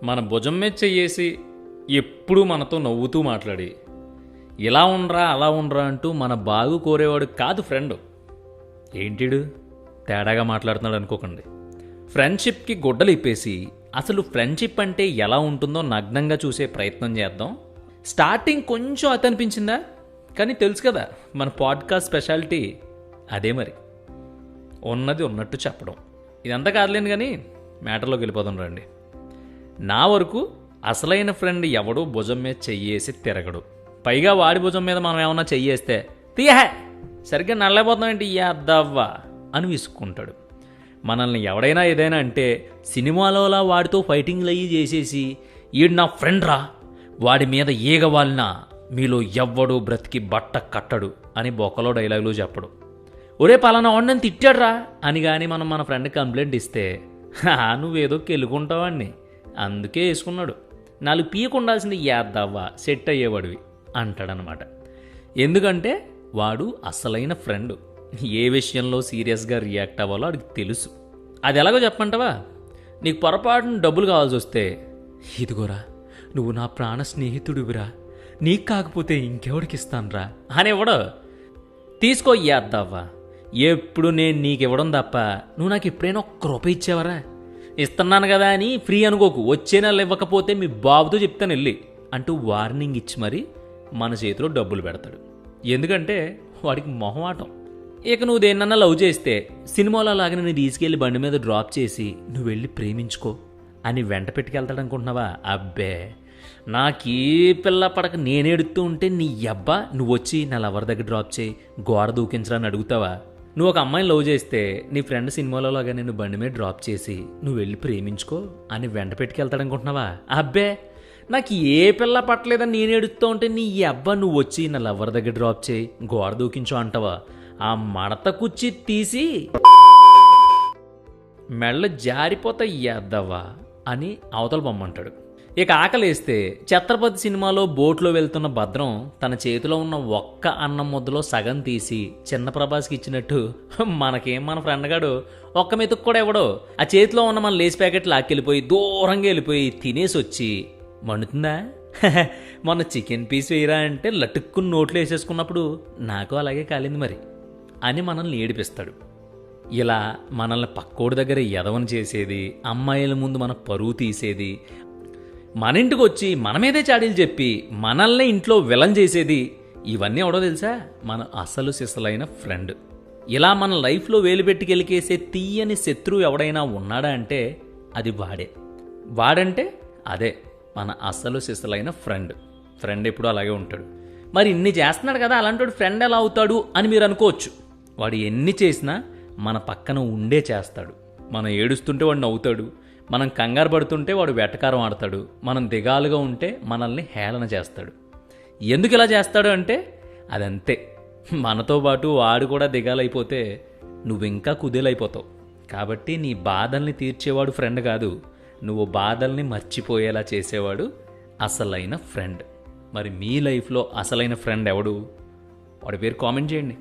మన భుజం మీద చెయ్యేసి ఎప్పుడూ మనతో నవ్వుతూ మాట్లాడి ఇలా ఉండరా అలా ఉండరా అంటూ మన బాగు కోరేవాడు కాదు ఫ్రెండ్. ఏంటిడు తేడాగా మాట్లాడుతున్నాడు అనుకోకండి. ఫ్రెండ్షిప్కి గుడ్డలు ఇప్పేసి అసలు ఫ్రెండ్షిప్ అంటే ఎలా ఉంటుందో నగ్నంగా చూసే ప్రయత్నం చేద్దాం. స్టార్టింగ్ కొంచెం అనిపించిందా, కానీ తెలుసు కదా మన పాడ్కాస్ట్ స్పెషాలిటీ అదే. మరి ఉన్నది ఉన్నట్టు చెప్పడం. ఇదంతా కాదులేను కానీ మ్యాటర్లోకి వెళ్ళిపోదాం రండి. నా వరకు అసలైన ఫ్రెండ్ ఎవడో భుజం మీద చెయ్యేసి తిరగడు. పైగా వాడి భుజం మీద మనం ఏమన్నా చెయ్యేస్తే తీయహే సరిగ్గా నల్లబోతాం ఏంటి యాదవ్వా అని విసుక్కుంటాడు. మనల్ని ఎవడైనా ఏదైనా అంటే సినిమాలోలా వాడితో ఫైటింగ్లు అయ్యి చేసేసి ఈడు నా ఫ్రెండ్ రా, వాడి మీద ఈగవాలినా మీలో ఎవ్వడు బ్రతికి బట్ట కట్టడు అని బొక్కలో డైలాగులు చెప్పడు. ఒరే పలానా వాడిని తిట్టాడురా అని కానీ మనం మన ఫ్రెండ్ కంప్లైంట్ ఇస్తే నువ్వేదో కెలుకుంటావాడిని అందుకే వేసుకున్నాడు, 4 పీకు ఉండాల్సింది యాద్దవ్వా సెట్ అయ్యేవాడివి అంటాడనమాట. ఎందుకంటే వాడు అసలైన ఫ్రెండ్. ఏ విషయంలో సీరియస్గా రియాక్ట్ అవ్వాలో వాడికి తెలుసు. అది ఎలాగో చెప్పమంటావా? నీకు పొరపాటున డబ్బులు కావాల్సి వస్తే ఇదిగోరా నువ్వు నా ప్రాణ స్నేహితుడివిరా, నీకు కాకపోతే ఇంకెవడికి ఇస్తానురా అని ఇవ్వడు. తీసుకో యాద్దవ్వా, ఎప్పుడు నేను నీకు ఇవ్వడం తప్ప నువ్వు నాకు ఎప్పుడైనా ఒక్క రూపాయి ఇచ్చేవరా? ఇస్తున్నాను కదా అని ఫ్రీ అనుకోకు, వచ్చే నెల ఇవ్వకపోతే మీ బాబుతో చెప్తాను వెళ్ళి అంటూ వార్నింగ్ ఇచ్చి మరి మన చేతిలో డబ్బులు పెడతాడు. ఎందుకంటే వాడికి మొహమాటం. ఇక నువ్వు దేన్నన్నా లవ్ చేస్తే సినిమాలో లాగా నేను తీసుకెళ్ళి బండి మీద డ్రాప్ చేసి నువ్వు వెళ్ళి ప్రేమించుకో అని వెంట పెట్టుకెళ్తాడు అనుకుంటున్నావా? అబ్బే నాకీ పిల్ల పడక నేనేడుతూ ఉంటే నీ అబ్బా నువ్వు వచ్చి నా లవర్ దగ్గర డ్రాప్ చేయి గోడ దూకించడాన్ని అడుగుతావా? నువ్వు ఒక అమ్మాయిని లవ్ చేస్తే నీ ఫ్రెండ్ సినిమాలో లాగా నేను బండి మీద డ్రాప్ చేసి నువ్వు వెళ్ళి ప్రేమించుకో అని వెంట పెట్టుకెళ్తాడు అనుకుంటున్నావా? అబ్బే నాకు ఏ పిల్ల పట్టలేదని నేను ఎడుతూ ఉంటే నీ అబ్బా నువ్వు వచ్చి నా లవర్ దగ్గర డ్రాప్ చేయి గోడ దూకించో అంటావా? ఆ మడత కుచ్చి తీసి మెళ్ళ జారిపోతా ఎద్దవా అని అవతల బొమ్మంటాడు. ఇక ఆకలేస్తే ఛత్రపతి సినిమాలో బోట్లో వెళ్తున్న భద్రం తన చేతిలో ఉన్న ఒక్క అన్నం ముద్దలో సగం తీసి చిన్న ప్రభాస్కి ఇచ్చినట్టు మనకేం మన ఫ్రెండ్ గాడు ఒక్క మెతుకు కూడా ఇవ్వడు. ఆ చేతిలో ఉన్న మన లేస్ ప్యాకెట్ లాక్కెళ్ళిపోయి దూరంగా వెళ్ళిపోయి తినేసి వచ్చి మండుతుందా మొన్న చికెన్ పీస్ వేయరా అంటే లటుక్కుని నోట్లో వేసేసుకున్నప్పుడు నాకు అలాగే కాలింది మరి అని మనల్ని ఏడిపిస్తాడు. ఇలా మనల్ని పక్కోడి దగ్గర ఎదవని చేసేది, అమ్మాయిల ముందు మన పరువు తీసేది, మన ఇంటికి వచ్చి మన మీదే చాడీలు చెప్పి మనల్ని ఇంట్లో విలన్ చేసేది, ఇవన్నీ ఎవడో తెలుసా? మన అసలు సిసలైన ఫ్రెండ్. ఇలా మన లైఫ్లో వేలు పెట్టి గెలికేసే తీయని శత్రువు ఎవడైనా ఉన్నాడా అంటే అది వాడే. వాడంటే అదే మన అసలు సిసలైన ఫ్రెండ్. ఫ్రెండ్ ఎప్పుడు అలాగే ఉంటాడు. మరి ఇన్ని చేస్తున్నాడు కదా అలాంటి ఫ్రెండ్ ఎలా అవుతాడు అని మీరు అనుకోవచ్చు. వాడు ఎన్ని చేసినా మన పక్కన ఉండే చేస్తాడు. మనం ఏడుస్తుంటే వాడు నవ్వుతాడు, మనం కంగారు పడుతుంటే వాడు వెటకారం ఆడతాడు, మనం దిగాలుగా ఉంటే మనల్ని హేళన చేస్తాడు. ఎందుకు ఇలా చేస్తాడు అంటే అదంతే, మనతో పాటు వాడు కూడా దిగాలైపోతే నువ్వు ఇంకా కుదేలైపోతావు. కాబట్టి నీ బాధల్ని తీర్చేవాడు ఫ్రెండ్ కాదు, నువ్వు బాధల్ని మర్చిపోయేలా చేసేవాడు అసలైన ఫ్రెండ్. మరి మీ లైఫ్లో అసలైన ఫ్రెండ్ ఎవడు? వాడి పేరు కామెంట్ చేయండి.